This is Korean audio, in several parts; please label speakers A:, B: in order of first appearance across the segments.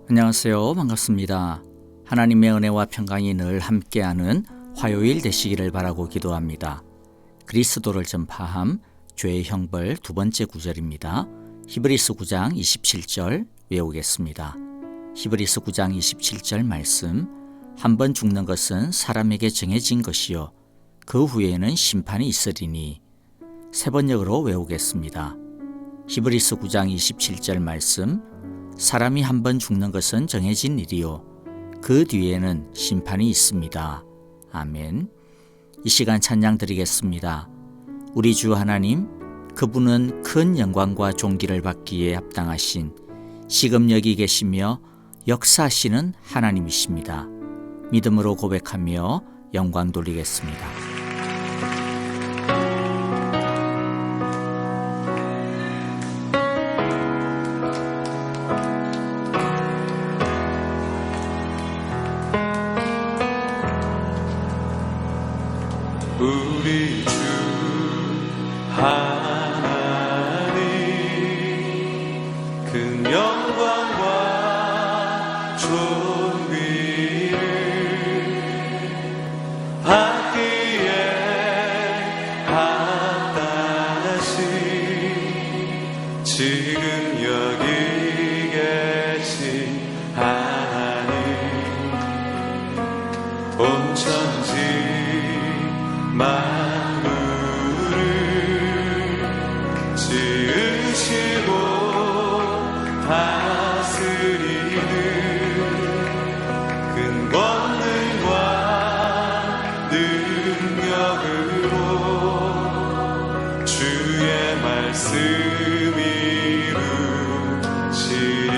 A: 안녕하세요. 반갑습니다. 하나님의 은혜와 평강이 늘 함께하는 화요일 되시기를 바라고 기도합니다. 그리스도를 전파함 죄의 형벌 두 번째 구절입니다. 히브리서 9장 27절 외우겠습니다. 히브리서 9장 27절 말씀, 한 번 죽는 것은 사람에게 정해진 것이요 그 후에는 심판이 있으리니. 세 번역으로 외우겠습니다. 히브리서 9장 27절 말씀, 사람이 한 번 죽는 것은 정해진 일이요 그 뒤에는 심판이 있습니다. 아멘. 이 시간 찬양 드리겠습니다. 우리 주 하나님, 그분은 큰 영광과 존귀를 받기에 합당하신, 지금 여기 계시며 역사하시는 하나님이십니다. 믿음으로 고백하며 영광 돌리겠습니다.
B: 우리 주 하나님, 큰 영광과 존귀를 받기에 합당하신, 지금 여기 계신 하나님, 온 천지 만물을 지으시고 다스리는 큰 권능과 능력으로 주의 말씀 이루시리.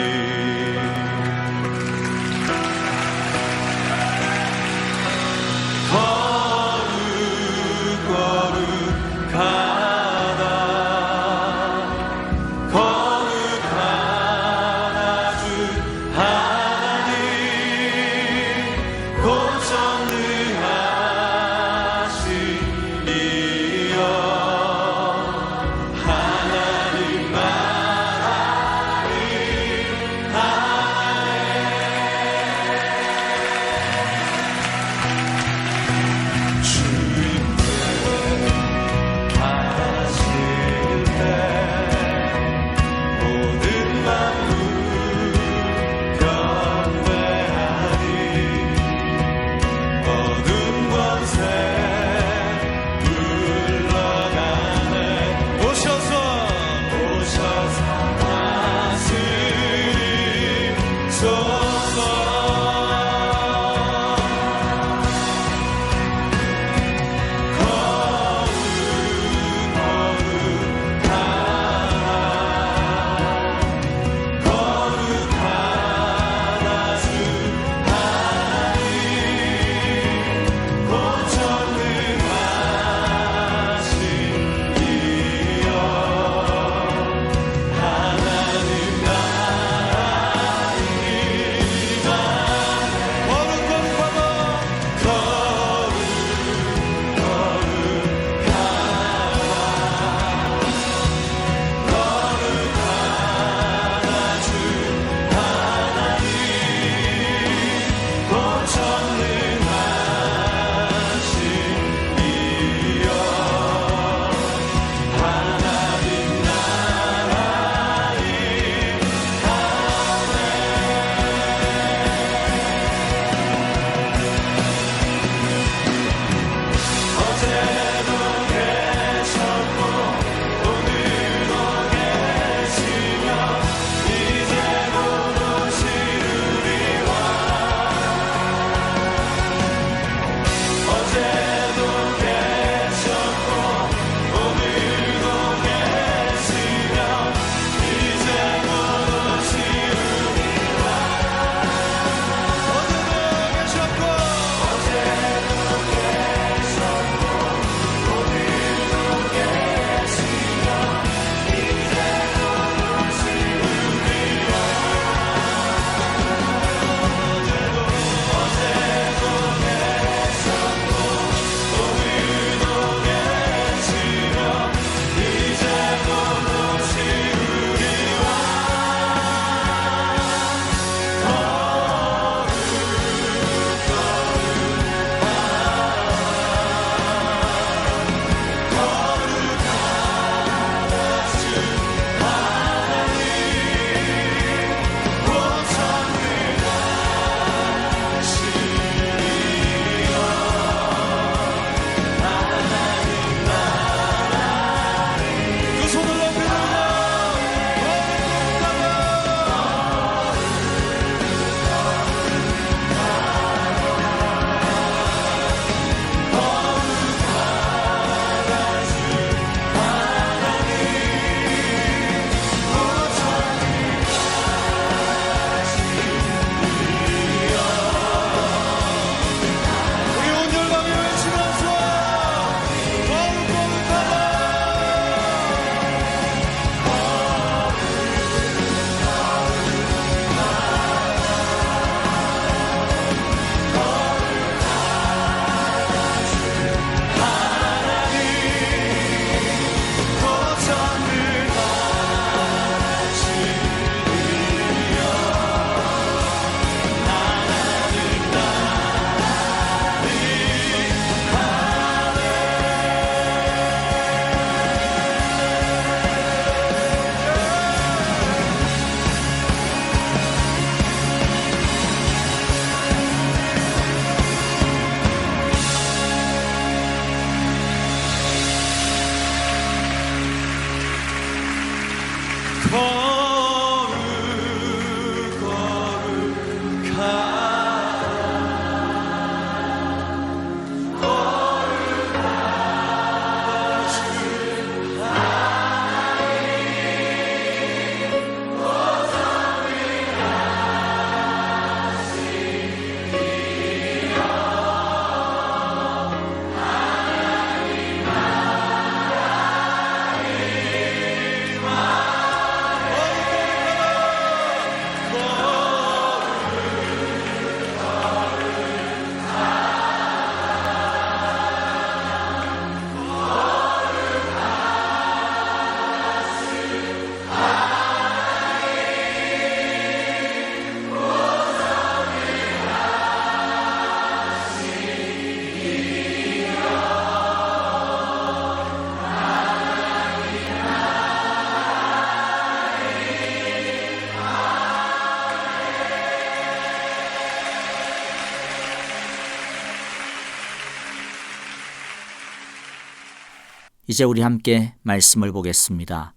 A: 이제 우리 함께 말씀을 보겠습니다.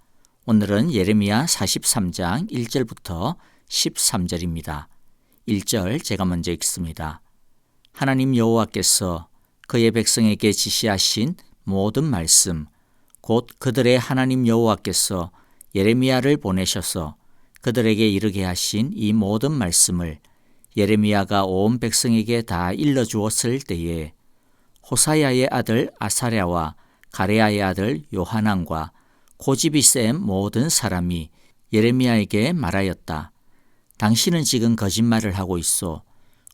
A: 오늘은 예레미야 43장 1절부터 13절입니다. 1절 제가 먼저 읽습니다. 하나님 여호와께서 그의 백성에게 지시하신 모든 말씀, 곧 그들의 하나님 여호와께서 예레미야를 보내셔서 그들에게 이르게 하신 이 모든 말씀을 예레미야가 온 백성에게 다 일러주었을 때에 호사야의 아들 아사랴와 가레야의 아들 요하난과 고집이 센 모든 사람이 예레미야에게 말하였다. 당신은 지금 거짓말을 하고 있어.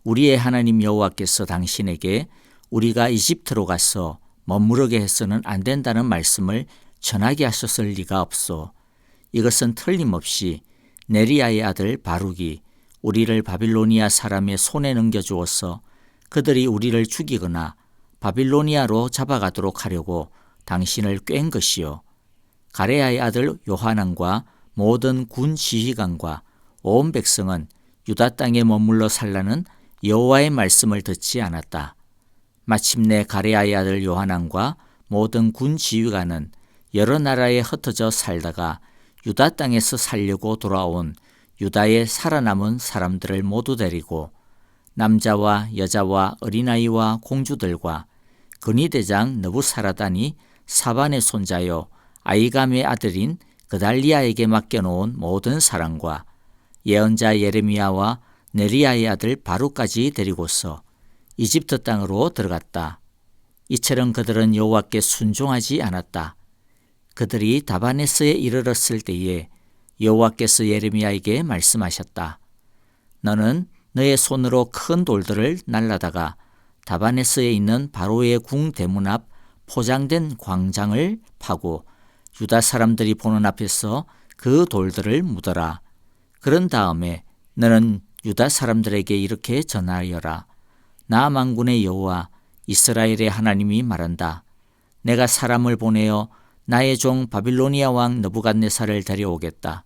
A: 우리의 하나님 여호와께서 당신에게 우리가 이집트로 가서 머무르게 해서는 안 된다는 말씀을 전하게 하셨을 리가 없소. 이것은 틀림없이 네리야의 아들 바룩이 우리를 바빌로니아 사람의 손에 넘겨주어서 그들이 우리를 죽이거나 바빌로니아로 잡아가도록 하려고 당신을 꾀은 것이요. 가레야의 아들 요하난과 모든 군 지휘관과 온 백성은 유다 땅에 머물러 살라는 여호와의 말씀을 듣지 않았다. 마침내 가레야의 아들 요하난과 모든 군 지휘관은 여러 나라에 흩어져 살다가 유다 땅에서 살려고 돌아온 유다의 살아남은 사람들을 모두 데리고 남자와 여자와 어린아이와 공주들과 근위대장 느부사라단이 사반의 손자요 아이감의 아들인 그달리아에게 맡겨놓은 모든 사람과 예언자 예레미야와 네리야의 아들 바룩까지 데리고서 이집트 땅으로 들어갔다. 이처럼 그들은 여호와께 순종하지 않았다. 그들이 다바네스에 이르렀을 때에 여호와께서 예레미야에게 말씀하셨다. 너는 너의 손으로 큰 돌들을 날라다가 다바네스에 있는 바로의 궁 대문 앞 포장된 광장을 파고 유다 사람들이 보는 앞에서 그 돌들을 묻어라. 그런 다음에 너는 유다 사람들에게 이렇게 전하여라. 나 만군의 여호와 이스라엘의 하나님이 말한다. 내가 사람을 보내어 나의 종 바빌로니아 왕 느부갓네살을 데려오겠다.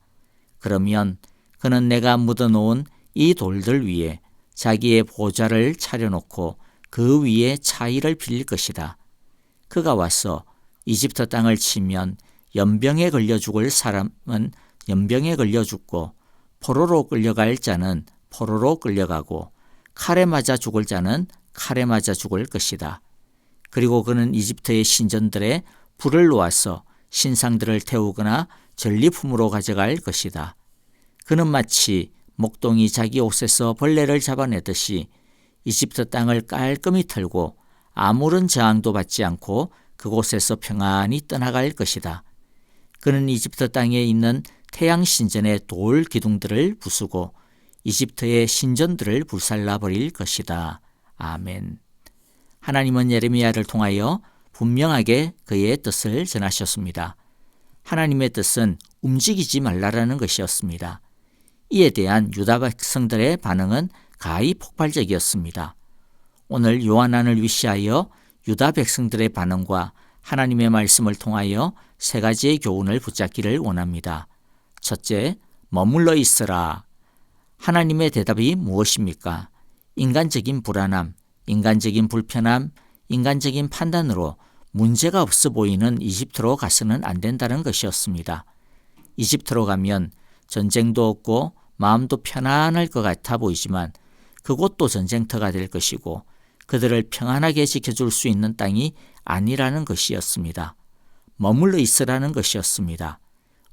A: 그러면 그는 내가 묻어놓은 이 돌들 위에 자기의 보좌를 차려놓고 그 위에 차의를 빌릴 것이다. 그가 와서 이집트 땅을 치면 연병에 걸려 죽을 사람은 연병에 걸려 죽고 포로로 끌려갈 자는 포로로 끌려가고 칼에 맞아 죽을 자는 칼에 맞아 죽을 것이다. 그리고 그는 이집트의 신전들에 불을 놓아서 신상들을 태우거나 전리품으로 가져갈 것이다. 그는 마치 목동이 자기 옷에서 벌레를 잡아내듯이 이집트 땅을 깔끔히 털고 아무런 저항도 받지 않고 그곳에서 평안히 떠나갈 것이다. 그는 이집트 땅에 있는 태양 신전의 돌 기둥들을 부수고 이집트의 신전들을 불살라 버릴 것이다. 아멘. 하나님은 예레미야를 통하여 분명하게 그의 뜻을 전하셨습니다. 하나님의 뜻은 움직이지 말라라는 것이었습니다. 이에 대한 유다 백성들의 반응은 가히 폭발적이었습니다. 오늘 요한안을 위시하여 유다 백성들의 반응과 하나님의 말씀을 통하여 세 가지의 교훈을 붙잡기를 원합니다. 첫째, 머물러 있으라. 하나님의 대답이 무엇입니까? 인간적인 불안함, 인간적인 불편함, 인간적인 판단으로 문제가 없어 보이는 이집트로 가서는 안 된다는 것이었습니다. 이집트로 가면 전쟁도 없고 마음도 편안할 것 같아 보이지만 그곳도 전쟁터가 될 것이고 그들을 평안하게 지켜줄 수 있는 땅이 아니라는 것이었습니다. 머물러 있으라는 것이었습니다.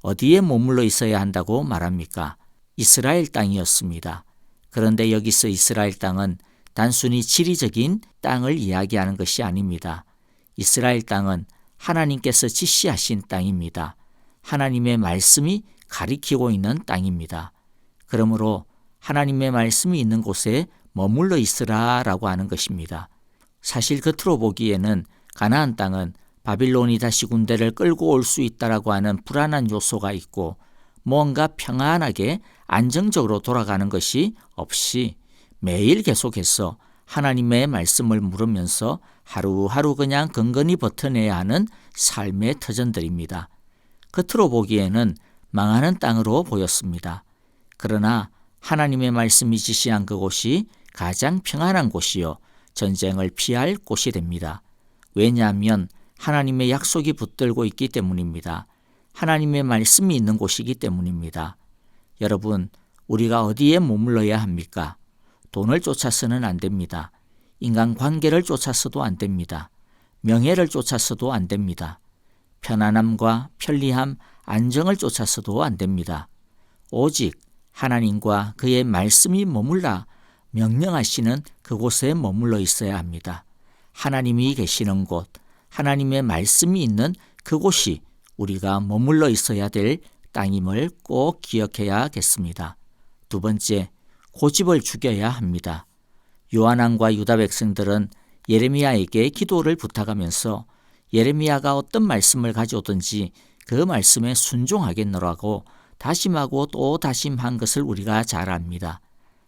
A: 어디에 머물러 있어야 한다고 말합니까? 이스라엘 땅이었습니다. 그런데 여기서 이스라엘 땅은 단순히 지리적인 땅을 이야기하는 것이 아닙니다. 이스라엘 땅은 하나님께서 지시하신 땅입니다. 하나님의 말씀이 가리키고 있는 땅입니다. 그러므로 하나님의 말씀이 있는 곳에 머물러 있으라라고 하는 것입니다. 사실 겉으로 보기에는 가나안 땅은 바빌론이 다시 군대를 끌고 올 수 있다라고 하는 불안한 요소가 있고 뭔가 평안하게 안정적으로 돌아가는 것이 없이 매일 계속해서 하나님의 말씀을 물으면서 하루하루 그냥 건건히 버텨내야 하는 삶의 터전들입니다. 겉으로 보기에는 망하는 땅으로 보였습니다. 그러나 하나님의 말씀이 지시한 그곳이 가장 평안한 곳이요 전쟁을 피할 곳이 됩니다. 왜냐하면 하나님의 약속이 붙들고 있기 때문입니다. 하나님의 말씀이 있는 곳이기 때문입니다. 여러분, 우리가 어디에 머물러야 합니까? 돈을 쫓아서는 안 됩니다. 인간관계를 쫓아서도 안 됩니다. 명예를 쫓아서도 안 됩니다. 편안함과 편리함, 안정을 쫓아서도 안 됩니다. 오직 하나님과 그의 말씀이 머물라 명령하시는 그곳에 머물러 있어야 합니다. 하나님이 계시는 곳, 하나님의 말씀이 있는 그곳이 우리가 머물러 있어야 될 땅임을 꼭 기억해야겠습니다. 두 번째, 고집을 죽여야 합니다. 요한왕과 유다 백성들은 예레미야에게 기도를 부탁하면서 예레미야가 어떤 말씀을 가져오든지 그 말씀에 순종하겠노라고 다짐하고 또 다짐한 것을 우리가 잘 압니다.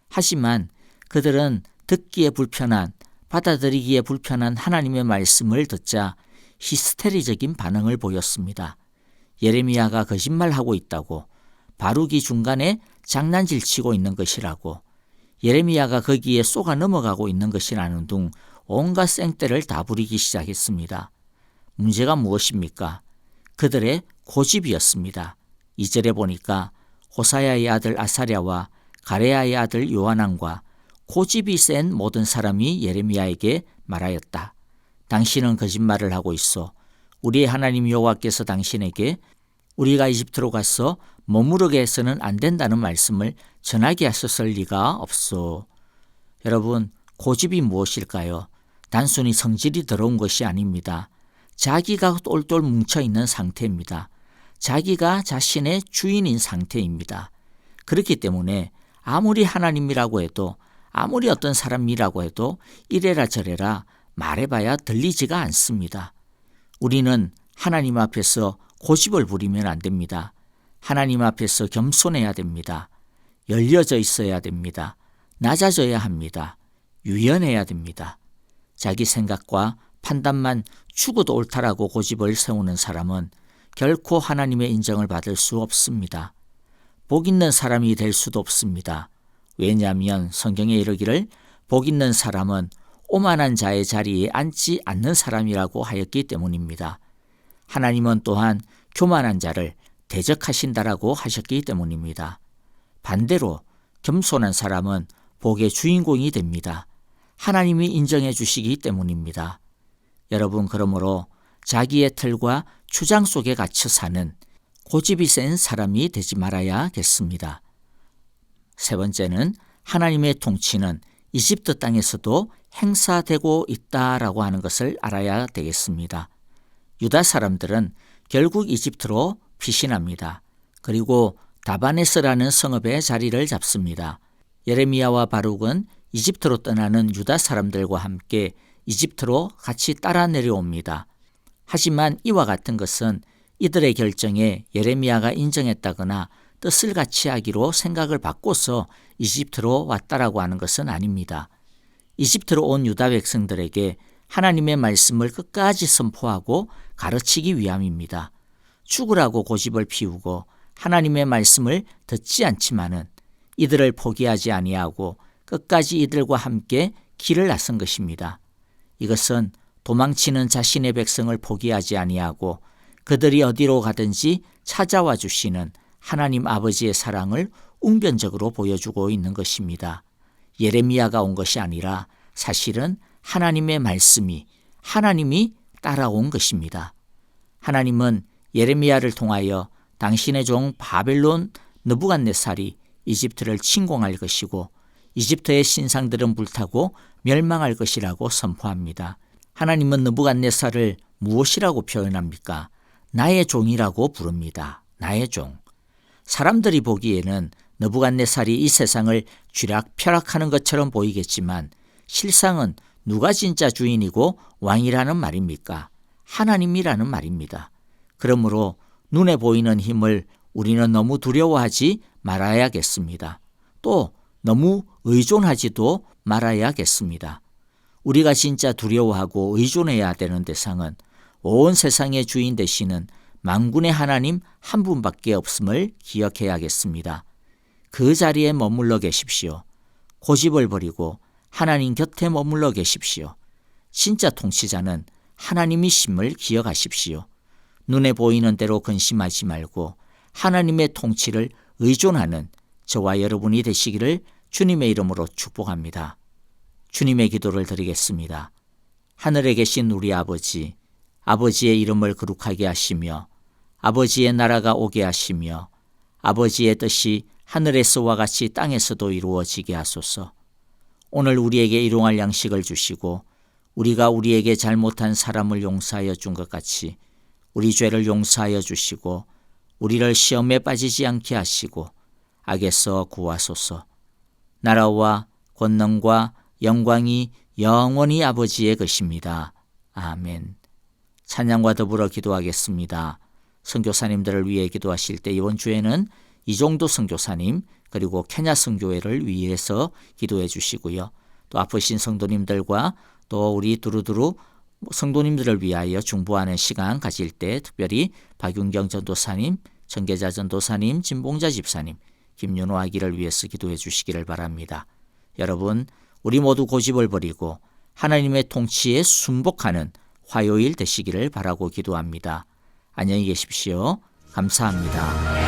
A: 하지만 그들은 듣기에 불편한, 받아들이기에 불편한 하나님의 말씀을 듣자 히스테리적인 반응을 보였습니다. 예레미야가 거짓말하고 있다고, 바룩이 중간에 장난질 치고 있는 것이라고, 예레미야가 거기에 쏘가 넘어가고 있는 것이라는 등 온갖 생떼를 다 부리기 시작했습니다. 문제가 무엇입니까? 그들의 고집이었습니다. 2절에 보니까 호사야의 아들 아사랴와 가레야의 아들 요하난과 고집이 센 모든 사람이 예레미야에게 말하였다. 당신은 거짓말을 하고 있어. 우리의 하나님 여호와께서 당신에게 우리가 이집트로 가서 머무르게 해서는 안 된다는 말씀을 전하게 하셨을 리가 없소. 여러분, 고집이 무엇일까요? 단순히 성질이 더러운 것이 아닙니다. 자기가 똘똘 뭉쳐있는 상태입니다. 자기가 자신의 주인인 상태입니다. 그렇기 때문에 아무리 하나님이라고 해도, 아무리 어떤 사람이라고 해도 이래라 저래라 말해봐야 들리지가 않습니다. 우리는 하나님 앞에서 고집을 부리면 안 됩니다. 하나님 앞에서 겸손해야 됩니다. 열려져 있어야 됩니다. 낮아져야 합니다. 유연해야 됩니다. 자기 생각과 판단만 죽어도 옳다라고 고집을 세우는 사람은 결코 하나님의 인정을 받을 수 없습니다. 복 있는 사람이 될 수도 없습니다. 왜냐하면 성경에 이르기를 복 있는 사람은 오만한 자의 자리에 앉지 않는 사람이라고 하였기 때문입니다. 하나님은 또한 교만한 자를 대적하신다라고 하셨기 때문입니다. 반대로 겸손한 사람은 복의 주인공이 됩니다. 하나님이 인정해 주시기 때문입니다. 여러분, 그러므로 자기의 틀과 주장 속에 갇혀 사는 고집이 센 사람이 되지 말아야겠습니다. 세 번째는 하나님의 통치는 이집트 땅에서도 행사되고 있다라고 하는 것을 알아야 되겠습니다. 유다 사람들은 결국 이집트로 피신합니다. 그리고 다바네스라는 성읍의 자리를 잡습니다. 예레미야와 바룩은 이집트로 떠나는 유다 사람들과 함께 이집트로 같이 따라 내려옵니다. 하지만 이와 같은 것은 이들의 결정에 예레미야가 인정했다거나 뜻을 같이 하기로 생각을 바꿔서 이집트로 왔다라고 하는 것은 아닙니다. 이집트로 온 유다 백성들에게 하나님의 말씀을 끝까지 선포하고 가르치기 위함입니다. 죽으라고 고집을 피우고 하나님의 말씀을 듣지 않지만은 이들을 포기하지 아니하고 끝까지 이들과 함께 길을 나선 것입니다. 이것은 도망치는 자신의 백성을 포기하지 아니하고 그들이 어디로 가든지 찾아와 주시는 하나님 아버지의 사랑을 웅변적으로 보여주고 있는 것입니다. 예레미야가 온 것이 아니라 사실은 하나님의 말씀이, 하나님이 따라온 것입니다. 하나님은 예레미야를 통하여 당신의 종 바벨론 느부갓네살이 이집트를 침공할 것이고 이집트의 신상들은 불타고 멸망할 것이라고 선포합니다. 하나님은 느부갓네살을 무엇이라고 표현합니까? 나의 종이라고 부릅니다. 나의 종. 사람들이 보기에는 느부갓네살이 이 세상을 쥐락펴락하는 것처럼 보이겠지만 실상은 누가 진짜 주인이고 왕이라는 말입니까? 하나님이라는 말입니다. 그러므로 눈에 보이는 힘을 우리는 너무 두려워하지 말아야겠습니다. 또 너무 의존하지도 말아야겠습니다. 우리가 진짜 두려워하고 의존해야 되는 대상은 온 세상의 주인 되시는 만군의 하나님 한 분밖에 없음을 기억해야겠습니다. 그 자리에 머물러 계십시오. 고집을 버리고 하나님 곁에 머물러 계십시오. 진짜 통치자는 하나님이심을 기억하십시오. 눈에 보이는 대로 근심하지 말고 하나님의 통치를 의존하는 저와 여러분이 되시기를 주님의 이름으로 축복합니다. 주님의 기도를 드리겠습니다. 하늘에 계신 우리 아버지, 아버지의 이름을 거룩하게 하시며 아버지의 나라가 오게 하시며 아버지의 뜻이 하늘에서와 같이 땅에서도 이루어지게 하소서. 오늘 우리에게 일용할 양식을 주시고 우리가 우리에게 잘못한 사람을 용서하여 준 것 같이 우리 죄를 용서하여 주시고 우리를 시험에 빠지지 않게 하시고 악에서 구하소서. 나라와 권능과 영광이 영원히 아버지의 것입니다. 아멘. 찬양과 더불어 기도하겠습니다. 선교사님들을 위해 기도하실 때 이번 주에는 이종도 선교사님 그리고 케냐 선교회를 위해서 기도해 주시고요. 또 아프신 성도님들과 또 우리 두루두루 성도님들을 위하여 중보하는 시간 가질 때 특별히 박윤경 전도사님, 정계자 전도사님, 진봉자 집사님, 김윤호 아기를 위해서 기도해 주시기를 바랍니다. 여러분, 우리 모두 고집을 버리고 하나님의 통치에 순복하는 화요일 되시기를 바라고 기도합니다. 안녕히 계십시오. 감사합니다.